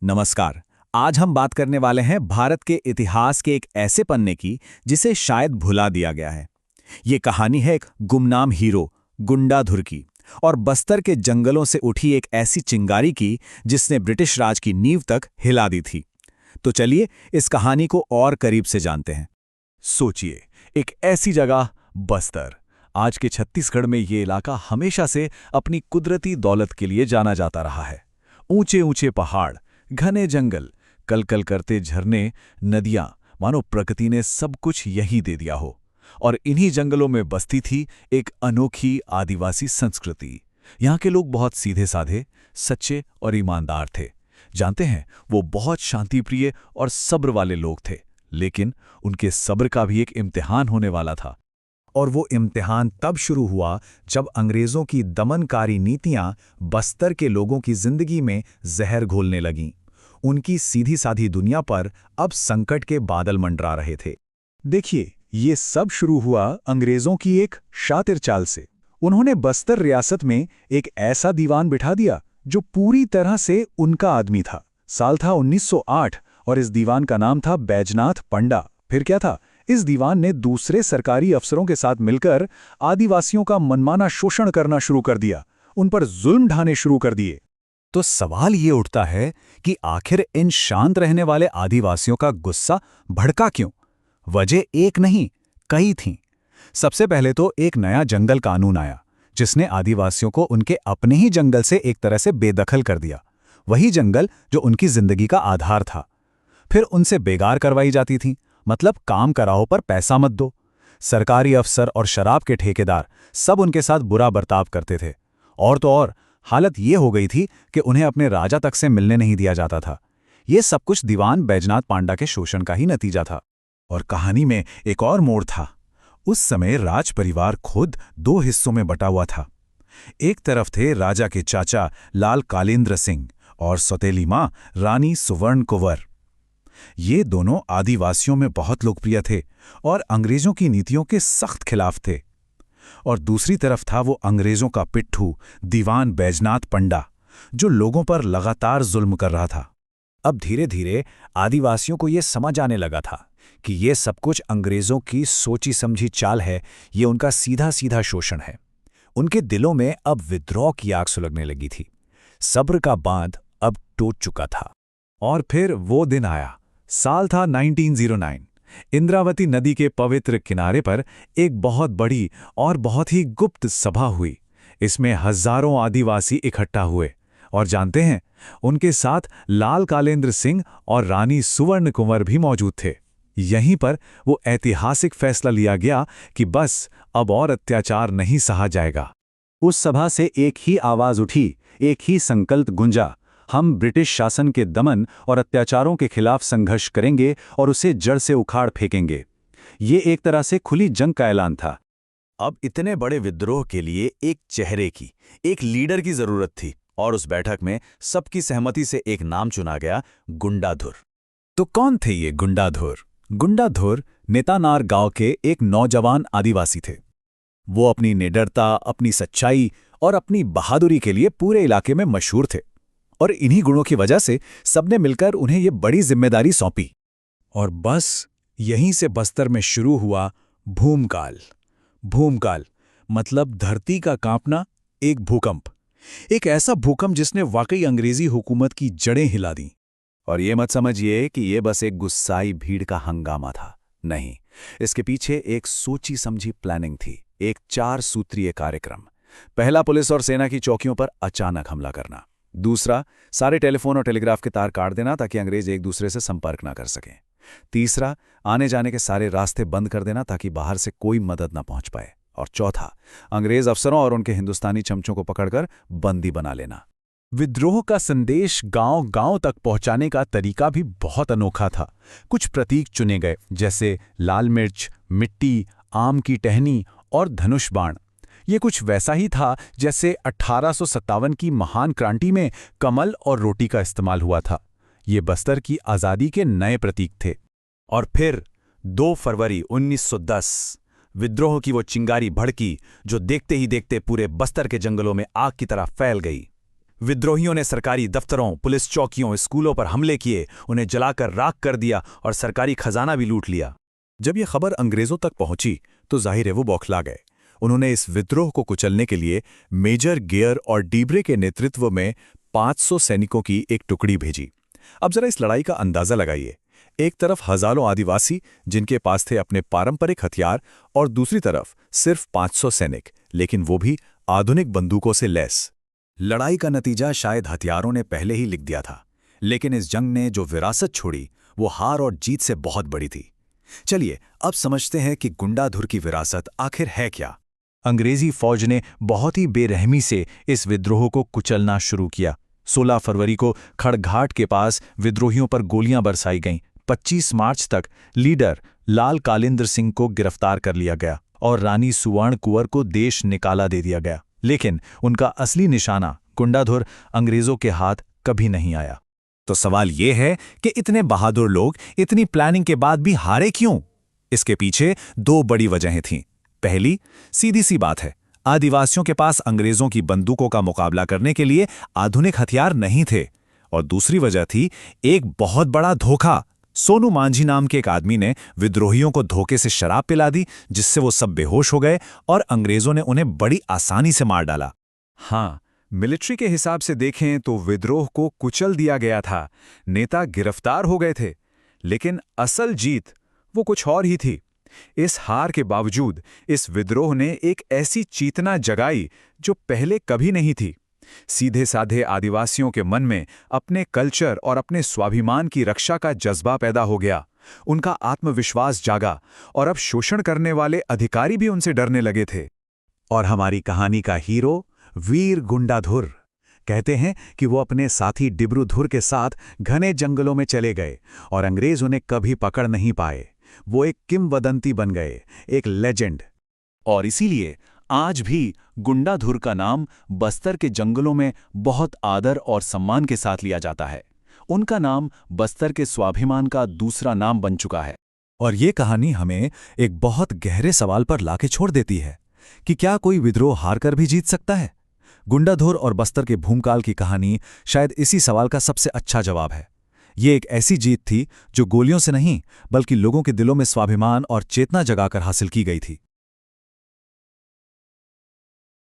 नमस्कार। आज हम बात करने वाले हैं भारत के इतिहास के एक ऐसे पन्ने की जिसे शायद भुला दिया गया है। ये कहानी है एक गुमनाम हीरो गुंडाधुर की और बस्तर के जंगलों से उठी एक ऐसी चिंगारी की जिसने ब्रिटिश राज की नींव तक हिला दी थी। तो चलिए इस कहानी को और करीब से जानते हैं। सोचिए, एक ऐसी जगह बस्तर। आज के छत्तीसगढ़ में ये इलाका हमेशा से अपनी कुदरती दौलत के लिए जाना जाता रहा है। ऊंचे ऊंचे पहाड़, घने जंगल, कलकल करते झरने, नदियां, मानो प्रकृति ने सब कुछ यही दे दिया हो। और इन्हीं जंगलों में बसती थी एक अनोखी आदिवासी संस्कृति। यहाँ के लोग बहुत सीधे साधे, सच्चे और ईमानदार थे। जानते हैं, वो बहुत शांतिप्रिय और सब्र वाले लोग थे। लेकिन उनके सब्र का भी एक इम्तिहान होने वाला था। और वो इम्तिहान तब शुरू हुआ जब अंग्रेजों की दमनकारी नीतियां बस्तर के लोगों की जिंदगी में जहर घोलने लगीं। उनकी सीधी साधी दुनिया पर अब संकट के बादल मंडरा रहे थे। देखिए, ये सब शुरू हुआ अंग्रेजों की एक शातिर चाल से। उन्होंने बस्तर रियासत में एक ऐसा दीवान बिठा दिया जो पूरी तरह से उनका आदमी था। साल था 1908 और इस दीवान का नाम था बैजनाथ पंडा। फिर क्या था, इस दीवान ने दूसरे सरकारी अफसरों के साथ मिलकर आदिवासियों का मनमाना शोषण करना शुरू कर दिया, उन पर जुल्म ढाने शुरू कर दिए। तो सवाल ये उठता है कि आखिर इन शांत रहने वाले आदिवासियों का गुस्सा भड़का क्यों? वजह एक नहीं, कई थीं। सबसे पहले तो एक नया जंगल कानून आया जिसने आदिवासियों को उनके अपने ही जंगल से एक तरह से बेदखल कर दिया। वही जंगल जो उनकी जिंदगी का आधार था। फिर उनसे बेगार करवाई जाती थी, मतलब काम कराओ पर पैसा मत दो। सरकारी अफसर और शराब के ठेकेदार सब उनके साथ बुरा बर्ताव करते थे। और तो और हालत ये हो गई थी कि उन्हें अपने राजा तक से मिलने नहीं दिया जाता था। ये सब कुछ दीवान बैजनाथ पांडा के शोषण का ही नतीजा था। और कहानी में एक और मोड़ था। उस समय राज परिवार खुद दो हिस्सों में बटा हुआ था। एक तरफ थे राजा के चाचा लाल कालेंद्र सिंह और सौतेली मां रानी सुवर्ण कुंवर। ये दोनों आदिवासियों में बहुत लोकप्रिय थे और अंग्रेजों की नीतियों के सख्त खिलाफ थे। और दूसरी तरफ था वो अंग्रेजों का पिट्ठू दीवान बैजनाथ पंडा, जो लोगों पर लगातार जुल्म कर रहा था। अब धीरे धीरे आदिवासियों को ये समझ आने लगा था कि ये सब कुछ अंग्रेजों की सोची समझी चाल है, ये उनका सीधा सीधा शोषण है। उनके दिलों में अब विद्रोह की आग सुलगने लगी थी। सब्र का बांध अब टूट चुका था। और फिर वो दिन आया। साल था 1909। इंद्रावती नदी के पवित्र किनारे पर एक बहुत बड़ी और बहुत ही गुप्त सभा हुई। इसमें हजारों आदिवासी इकट्ठा हुए और जानते हैं, उनके साथ लाल कालेंद्र सिंह और रानी सुवर्ण कुंवर भी मौजूद थे। यहीं पर वो ऐतिहासिक फैसला लिया गया कि बस अब और अत्याचार नहीं सहा जाएगा। उस सभा से एक ही आवाज उठी, एक ही संकल्प गूंजा। हम ब्रिटिश शासन के दमन और अत्याचारों के खिलाफ संघर्ष करेंगे और उसे जड़ से उखाड़ फेंकेंगे। ये एक तरह से खुली जंग का ऐलान था। अब इतने बड़े विद्रोह के लिए एक चेहरे की, एक लीडर की जरूरत थी और उस बैठक में सबकी सहमति से एक नाम चुना गया, गुंडाधुर। तो कौन थे ये गुंडाधुर? गुंडाधुर नेतानार गांव के एक नौजवान आदिवासी थे। वो अपनी निडरता, अपनी सच्चाई और अपनी बहादुरी के लिए पूरे इलाके में मशहूर थे। और इन्हीं गुणों की वजह से सबने मिलकर उन्हें ये बड़ी जिम्मेदारी सौंपी। और बस यहीं से बस्तर में शुरू हुआ भूमकाल। भूमकाल मतलब धरती का कांपना, एक भूकंप। एक ऐसा भूकंप जिसने वाकई अंग्रेजी हुकूमत की जड़ें हिला दी। और ये मत समझिए कि ये बस एक गुस्साई भीड़ का हंगामा था। नहीं, इसके पीछे एक सोची समझी प्लानिंग थी, एक 4 सूत्रीय कार्यक्रम। पहला, पुलिस और सेना की चौकियों पर अचानक हमला करना। दूसरा, सारे टेलीफोन और टेलीग्राफ के तार काट देना ताकि अंग्रेज एक दूसरे से संपर्क ना कर सकें। तीसरा, आने जाने के सारे रास्ते बंद कर देना ताकि बाहर से कोई मदद ना पहुंच पाए। और चौथा, अंग्रेज अफसरों और उनके हिंदुस्तानी चमचों को पकड़कर बंदी बना लेना। विद्रोह का संदेश गांव-गांव तक पहुंचाने का तरीका भी बहुत अनोखा था। कुछ प्रतीक चुने गए, जैसे लाल मिर्च, मिट्टी, आम की टहनी और धनुष बाण। ये कुछ वैसा ही था जैसे 1857 की महान क्रांति में कमल और रोटी का इस्तेमाल हुआ था। ये बस्तर की आज़ादी के नए प्रतीक थे। और फिर 2 फरवरी 1910 विद्रोह की वो चिंगारी भड़की जो देखते ही देखते पूरे बस्तर के जंगलों में आग की तरह फैल गई। विद्रोहियों ने सरकारी दफ्तरों, पुलिस चौकियों, स्कूलों पर हमले किए, उन्हें जलाकर राख कर दिया और सरकारी खजाना भी लूट लिया। जब ये खबर अंग्रेजों तक पहुंची तो जाहिर है वो बौखला गए। उन्होंने इस विद्रोह को कुचलने के लिए मेजर गेयर और डीब्रे के नेतृत्व में 500 सैनिकों की एक टुकड़ी भेजी। अब जरा इस लड़ाई का अंदाजा लगाइए। एक तरफ हजारों आदिवासी जिनके पास थे अपने पारंपरिक हथियार, और दूसरी तरफ सिर्फ 500 सैनिक, लेकिन वो भी आधुनिक बंदूकों से लैस। लड़ाई का नतीजा शायद हथियारों ने पहले ही लिख दिया था, लेकिन इस जंग ने जो विरासत छोड़ी वो हार और जीत से बहुत बड़ी थी। चलिए अब समझते हैं कि गुंडाधुर की विरासत आखिर है क्या। अंग्रेजी फौज ने बहुत ही बेरहमी से इस विद्रोह को कुचलना शुरू किया। 16 फरवरी को खड़घाट के पास विद्रोहियों पर गोलियां बरसाई गईं। 25 मार्च तक लीडर लाल कालिंद्र सिंह को गिरफ्तार कर लिया गया और रानी सुवर्ण कुंवर को देश निकाला दे दिया गया। लेकिन उनका असली निशाना गुंडाधुर अंग्रेजों के हाथ कभी नहीं आया। तो सवाल ये है कि इतने बहादुर लोग इतनी प्लानिंग के बाद भी हारे क्यों? इसके पीछे 2 बड़ी वजहें थीं। पहली, सीधी सी बात है, आदिवासियों के पास अंग्रेजों की बंदूकों का मुकाबला करने के लिए आधुनिक हथियार नहीं थे। और दूसरी वजह थी एक बहुत बड़ा धोखा। सोनू मांझी नाम के एक आदमी ने विद्रोहियों को धोखे से शराब पिला दी, जिससे वो सब बेहोश हो गए और अंग्रेजों ने उन्हें बड़ी आसानी से मार डाला। हाँ, मिलिट्री के हिसाब से देखें तो विद्रोह को कुचल दिया गया था, नेता गिरफ्तार हो गए थे, लेकिन असल जीत वो कुछ और ही थी। इस हार के बावजूद इस विद्रोह ने एक ऐसी चेतना जगाई जो पहले कभी नहीं थी। सीधे साधे आदिवासियों के मन में अपने कल्चर और अपने स्वाभिमान की रक्षा का जज्बा पैदा हो गया। उनका आत्मविश्वास जागा और अब शोषण करने वाले अधिकारी भी उनसे डरने लगे थे। और हमारी कहानी का हीरो वीर गुंडाधुर, कहते हैं कि वो अपने साथी डिब्रूधुर के साथ घने जंगलों में चले गए और अंग्रेज उन्हें कभी पकड़ नहीं पाए। वो एक किंवदंती बन गए, एक लेजेंड। और इसीलिए आज भी गुंडाधुर का नाम बस्तर के जंगलों में बहुत आदर और सम्मान के साथ लिया जाता है। उनका नाम बस्तर के स्वाभिमान का दूसरा नाम बन चुका है। और ये कहानी हमें एक बहुत गहरे सवाल पर लाके छोड़ देती है कि क्या कोई विद्रोह हारकर भी जीत सकता है? गुंडाधुर और बस्तर के भूमकाल की कहानी शायद इसी सवाल का सबसे अच्छा जवाब है। ये एक ऐसी जीत थी जो गोलियों से नहीं, बल्कि लोगों के दिलों में स्वाभिमान और चेतना जगाकर हासिल की गई थी।